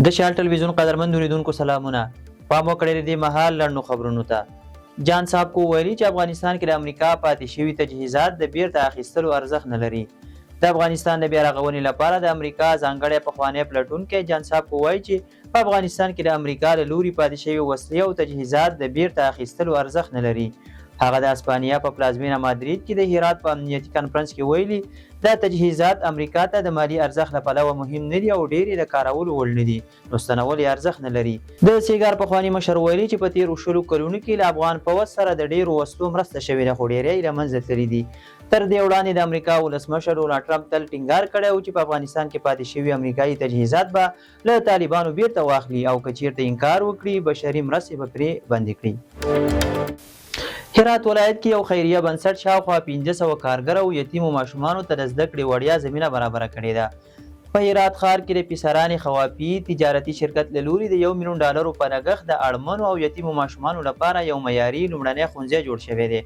د شال ټلویزیون قدرمن اوریدونکو سلامونه. پام وکړئ د مهال لړنو خبرونو ته. جان صاحب کو ویلي چې افغانستان کې د امریکا پاتې شوي تجهیزات د بیرته اخیستلو ارزښت نه لري. د افغانستان د بیا رغونې لپاره د امریکا ځانګړی پخوانی پلټونکی جان صاحب کو وایي چې په افغانستان کې د امریکا له لوري پاتې شوي وسلې او تجهیزات د بیرته اخیستلو ارزښت نه لري. هغه د اسپانیا په پلازمینه مادرید کې د هرات په امنیتي کانفرنس کې ویلي دا تجهیزات امریکا ته د مالی ارزښت له پلوه مهم نه دي او ډېر یې د کارولو وړ نه دي، نو ستنول یې ارزښت نه لري. د سیګار پخواني مشر ویلي چې په تېرو 20 کلونو کې له افغان پوځ سره د ډېرو وسلو مرسته شوې ده، خو ډېری یې له منځه تللي دي. تر دې وړاندې د امریکا ولسمشر ډونالډ ټرمپ تل ټینګار کړی و چې په افغانستان کې پاتې شوي امریکایي تجهیزات به له طالبانو بیرته واخلي او که چیرته انکار وکړي بشري مرستې به پرې بندې کړي. هرات ولایت کې یو خیریه بنسټ شاوخوا 1500 کارګر او یتیمو ماشومانو ته د زده کړې وړیا زمینه برابره کړې ده. په هرات ښار کې د پیسرانې خوافي تجارتي شرکت له لوري د $1 میلیون په لګښت د اړمنو او یتیمو ماشومانو لپاره یو معیاري لومړنی ښوونځی جوړ شوی دی.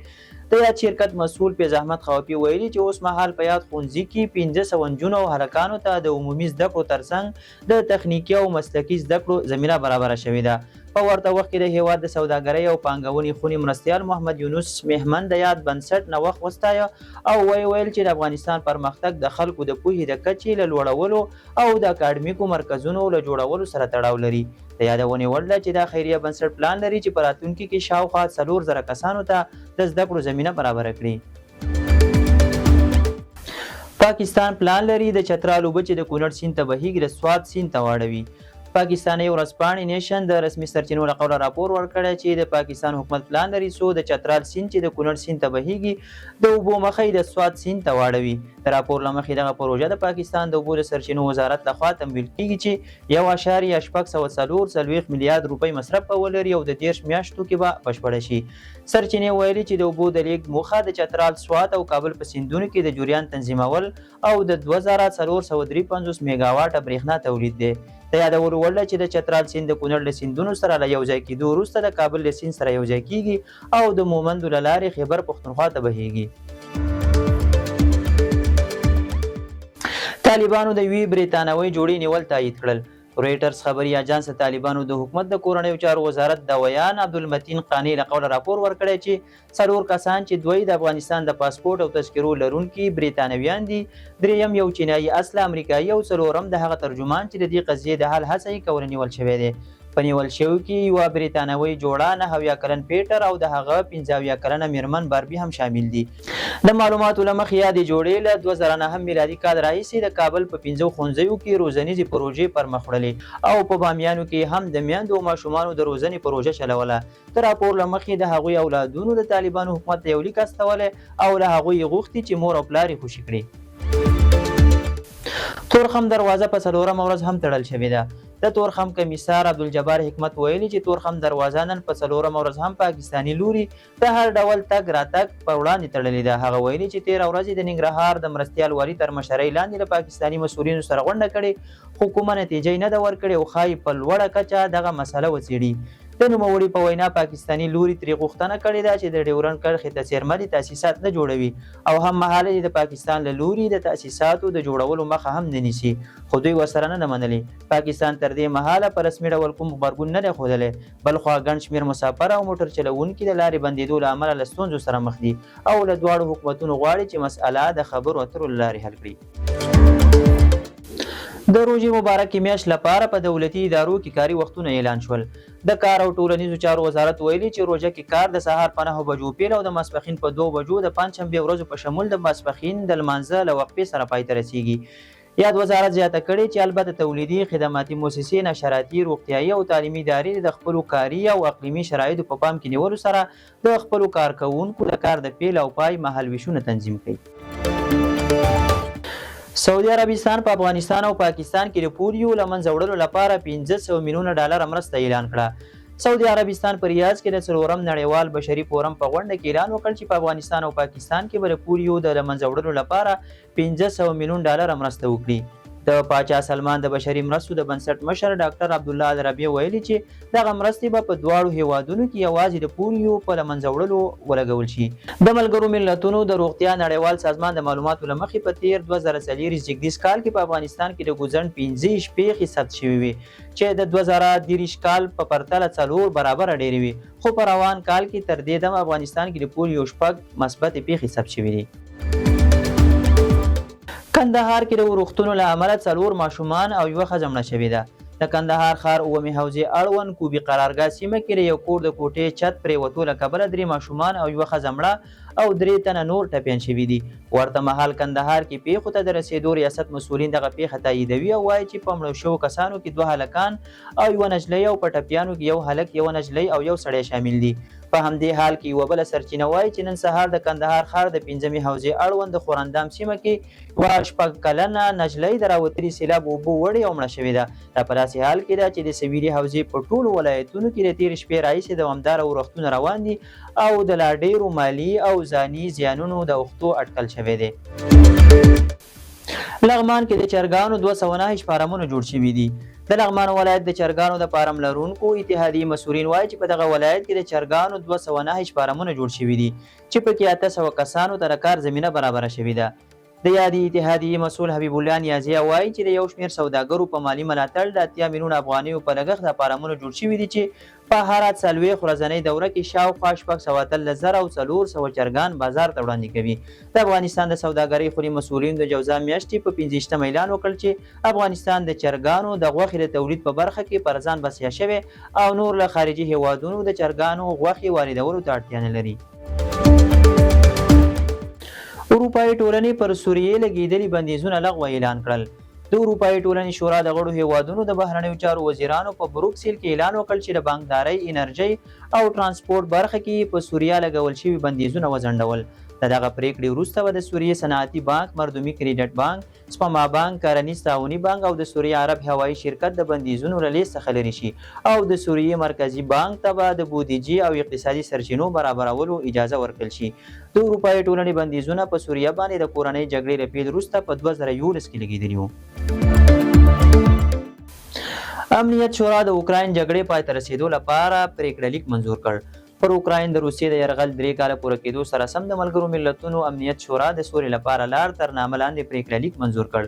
د یاد شرکت مسؤل پیز احمد خوافي ویلي چې اوس مهال په یاد ښوونځي کې 1500 نجونو او هلکانو ته د عمومي زده کړو ترڅنګ د تخنیکي او مسلکي زده کړو زمینه برابره شوې ده. په ورته وخت کې د هیواد د سوداګرۍ او پانګونې خونې مرستیال محمد یونس مهمن د یاد بنسټ نوښت وستایه او ویل چې د افغانستان پرمختګ د خلکو د پوهې د کچې له لوړولو او د اکاډمیکو مرکزونو له جوړولو سره تړاو لري. د یادونې وړ ده چې دا خیریه بنسټ پلان لري چې په راتلونکي کې شاوخوا 4000 کسانو ته د زده کړو زمینه برابره کړي. پاکستان پلان لري د چترال اوبه چې د کونړ سیند ته بهیږي د سوات سیند ته واړوي. پاکستاني ورځپاڼې نیشن د رسمي سرچینو له قوله راپور ورکړی چې د پاکستان حکومت پلان لري څو د چترال سیند چې د کونړ سیند ته بهیږي د اوبو مخه د سوات سیند ته واړوي. د راپور له مخې دغه پروژه د پاکستان د اوبو د سرچینو وزارت لخوا تمویل کیږي چې 1.640 میلیارد روپۍ مصرف به ولري او د 13 میاشتو کې به بشپړه شي. سرچینې ویلي چې د اوبو د لیږد موخه د چترال، سوات او کابل په سیندونو کې د جریان تنظیمول او د 2453 میګاواټه برېښنا تولید دی. د یادولو وړ ده چې د چترال سیند د کونړ له سیندونو سره له یوځای کېدو وروسته د کابل له سیند سره یوځای کیږي او د مومندو له لارې خیبر پښتونخوا ته بهیږي. طالبانو د یوې برېټانوۍ جوړې نیول تایید کړل. رویټرز خبري اژانس طالبانو د حکومت د کورنیو چارو وزارت د ویان عبدالمتین قانی له قوله راپور ورکړی چې 4 کسان چې دوی د افغانستان د پاسپورت او تذکرو لرونکي برېټانویان دي، دریم یو چینایي اصله امریکایي او څلورم د هغه ترجمان چې د دې قضیې د حل هڅه یې کوله نیول شوی دی. په نیول شوي کې یوه برېټانوۍ جوړه 90 کلن پیټر او د هغه 15 کلنه میرمن باربي هم شامل دي. د معلوماتو له مخې یادې جوړې له 2009 میلادي کال راهیسې د کابل په 15 ښوونځیو کې روزنیزې پروژې پرمخ وړلې او په بامیانو کې هم د میندو او ماشومانو د روزنې پروژه چلوله. د راپور له مخې د هغوی اولادونو د طالبانو حکومت ته یو لیک استولی او له هغوی یې غوښتي چې مور او پلار یې خوشي کړي. تورخم دروازه په 4مه ورځ هم تړل شوې ده. د تورخم کمیسار عبدالجبار حکمت ویلي چې تورخم دروازه نن په 4مه ورځ هم پاکستاني لوري د هر ډول تګ راتګ پر وړاندې تړلې ده. هغه ویلي چې 13 ورځې د ننګرهار د مرستیال والي تر مشرۍ لاندې له پاکستاني مسؤلینو سره غونډه کړې، خو کومه نتیجه نه ده ورکړې او ښایي په لوړه کچه دغه مسله وڅېړي. د نوموړي په وینا پاکستاني لوري ترې غوښتنه کړې ده چې د ډیورنډ کرښې ته څیرمنې تاسیسات نه جوړوي او هم مهاله د پاکستان له لوري د تاسیساتو د جوړولو مخه هم نه نیسي، خو دوی ورسره نه ده منلې. پاکستان تر دې مهاله په رسمي ډول کوم غبرګون نه دی ښودلی، بلخوا ګڼ شمېر مسافر او موټر چلوونکي د لارې بندېدو له امله له ستونزو سره مخ دي او له دواړو حکومتونو غواړي چې مسأله د خبرو اترو له لارې حل کړي. د روژې مبارکې میاشت لپاره په دولتي ادارو کې کاري وختونه اعلان شول. د کار او ټولنیزو چارو وزارت ویلي چې روژه کې کار د سهار په 9 بجو پیل او د ماسپښین په 2 بجو د پنجشنبې ورځو په شمول د ماسپښین د لمانځه له وقفې سره پای ته رسیږي. یاد وزارت زیاته کړې چې البته تولیدي، خدماتي مؤسسې، نشراتي، روغتیایي او تعلیمي ادارې د خپلو کاري او اقلیمي شرایطو په پام کې نیولو سره د خپلو کارکوونکو د کار د پیل او پای مهالویشونه تنظیم کوي. سعودي عربستان په افغانستان او پاکستان کې د پولیو له منځه وړلو لپاره 500 میلیونه ډالر مرسته اعلان کړه. سعودي عربستان په ریاض کې د 4م نړیوال بشري فورم په غونډه کې اعلان وکړ چې په افغانستان او پاکستان کې به د پولیو د له منځه وړلو لپاره 500 میلیون ډالر مرسته وکړي. د پاچا سلمان د بشري مرستو د بنسټ مشر ډاکټر عبدالله العربي ویلي چې دغه مرستې به په دواړو هیوادونو کې یوازې د پولیو په له منځه وړلو ولګول شي. د ملګرو ملتونو د روغتیا نړیوال سازمان د معلوماتو له مخې په تیر 2023 کال کې په افغانستان کې د ګوزڼ 15 شپېخې ثبت شوي وي چې د 2023 کال په پرتله 4 برابره ډېرې وي، خو په روان کال کې تر دې دمه افغانستان کې د پولیو 6 مثبتې پیښې ثبت شوي دي. کندهار کې د ورښتونو له امله 4 ماشومان او یوه ښځه مړه شوې ده. د کندهار ښار اومې حوزې اړوند کوبي قرارګاه سیمه کې د یو کور د کوټې چت پرېوتو له کبله 3 ماشومان او یوه ښځه مړه او 3 تنه نور ټپیان شوي دي. ورته مهال کندهار کې پیښو ته د رسېدو ریاست مسؤلین دغه پیښه تاییدوي او وایي چې په مړو شوو کسانو کې 2 هلکان او یوه نجلۍ او په ټپیانو کې 1 هلک، 1 نجلۍ او 1 سړی شامل دي. په همدې حال کې یوه بله سرچینه وایي چې نن سهار د کندهار ښار د 5مې حوزې اړوند د خورندام سیمه کې یوه 6 کلنه نجلۍ د راوتلي سیلاب اوبو وړې او مړه شوې ده. دا په داسې حال کې ده چې د سویلي حوزې په ټولو ولایتونو کې د تېرې شپې راهیسې دوامداره ورښتونه روان دي او د لا ډېرو مالي او ځاني زیانونو د اوښتو اټکل شوی دی. لغمان کې د چرګانو 209 فارمونه جوړ شوي دي. د لغمان ولایت د چرګانو د فارم لرونکو اتحادیې مسؤلین وایي چې په دغه ولایت کې د چرګانو 209 فارمونه جوړ شوي دي چې پکې 800 کسانو ته د کار زمینه برابره شوې ده. د یادې اتحادیې مسؤل حبیب الله نیازی وایي چې د یو شمېر سوداګرو په مالي ملاتړ د 80 میلیونه افغانیو په لګښت د فارمونه جوړ شوي دي چې په هره 40 ورځنۍ دوره کې شاوخوا 613 او 400 چرګان بازار ته وړاندې کوي. د افغانستان د سوداګرۍ خوري مسؤلین د جوزا میاشتې په 15 اعلان وکړ چې افغانستان د چرګانو د غوښې د تولید په برخه کې پر ځان بسیا شوی او نور له خارجي هیوادونو د چرګانو غوښې واردولو ته اړتیا نه لري. اروپایي ټولنې پر سوریې لګېدلي بندیزونه لغوه اعلان کړل. د اروپایي ټولنې شورا د غړو هیوادونو د بهرنیو چارو وزیرانو په بروکسل کې اعلان وکړ چې د بانکدارۍ، انرژۍ او ترانسپورټ برخه کې په سوریا لګول شوي بندیزونه وځنډول. د دغه پریکړې وروسته به د سوریې صنعتي بانک، مردمي کریډټ بانک، سپما بانک، کرنیز تعاوني بانک او د سوریې عرب هوایي شرکت د بندیزونو له لیست څخه لرې شي او د سوریې مرکزي بانک ته به د بودیجې او اقتصادي سرچینو برابرولو اجازه ورکړل شي. د اروپایي ټولنې بندیزونه په سوریه باندې د کورنۍ جګړې له پیل وروسته په 2011 کې لګېدلي وو. امنیت شورا د اوکراین جګړې پای ته رسېدو لپاره پریکړه لیک منظور کړ. پر اوکراین د روسیې د یرغل 3 کاله پوره کېدو سره سم د ملګرو ملتونو امنیت شورا د سولې لپاره لار تر نامه لاندې پریکړه لیک منظور کړ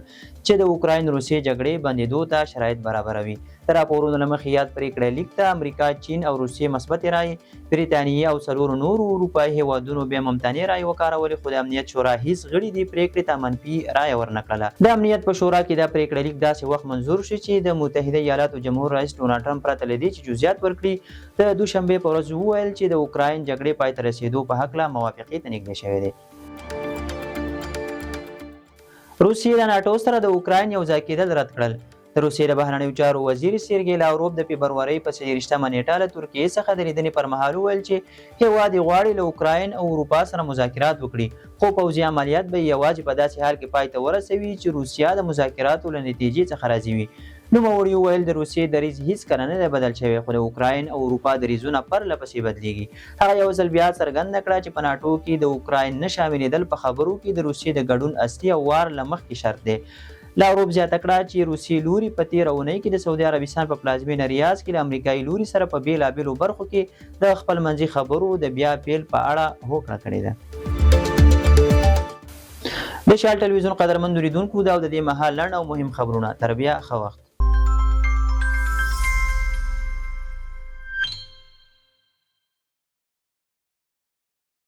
چې د اوکراین روسیې جګړې بندېدو ته شرایط برابروي. د راپورونو له مخې یاد پریکړه لیک ته امریکا، چین او روسیې مثبتې رایې، بریتانیې او 4 نورو اروپایي هیوادونو بیا ممتنع رایې وکارولې، خو د امنیت شورا هیڅ غړي دې پریکړې ته منفي رایه ورنه کړله. د امنیت په شورا کې دا پریکړه لیک داسې وخت منظور شو چې د متحده ایالاتو جمهور رئیس ډونالډ ټرمپ پرته له دې چې جزئیات ورکړي، د دوشنبې په ورځ وویل چې د اوکراین جګړې پای ته رسېدو په هکله موافقې ته نږدې شوی دی. روسیې د ناټو سره د اوکراین یو ځای کېدل رد کړل. د روسیې د بهرنیو چارو وزیر سیرګی لاوروف د فبرورۍ په 23مه نیټه له ترکیې څخه د لیدنې پر مهال وویل چې هیواد یې غواړي له اوکراین او اروپا سره مذاکرات وکړي، خو پوځي عملیات به یوازې په داسې حال کې پای ته ورسوي چې روسیه د مذاکراتو له نتیجې څخه راضي وي. نوموړي وویل د روسیې دریځ هیڅکله نه دی بدل شوی، خو د اوکراین او اروپا دریځونه پرله پسې بدلیږي. هغه یو ځل بیا څرګنده کړه چې په ناټو کې د اوکراین نه شاملېدل په خبرو کې د روسیې د ګډون اصلي او وار له مخکې شرط دی. لاوروف زیاته کړه چې روسي لوري په تېره اونۍ کې د سعودي عربستان په پلازمینه ریاض کې له امریکایي لوري سره په بېلابېلو برخو کې د خپلمنځي خبرو د بیا پیل په اړه هوکړه کړې ده. د شال ټلویزیون قدرمن لیدونکو دا د دې مهال لنډ او مهم خبرونه. تر بیا ښه وخت.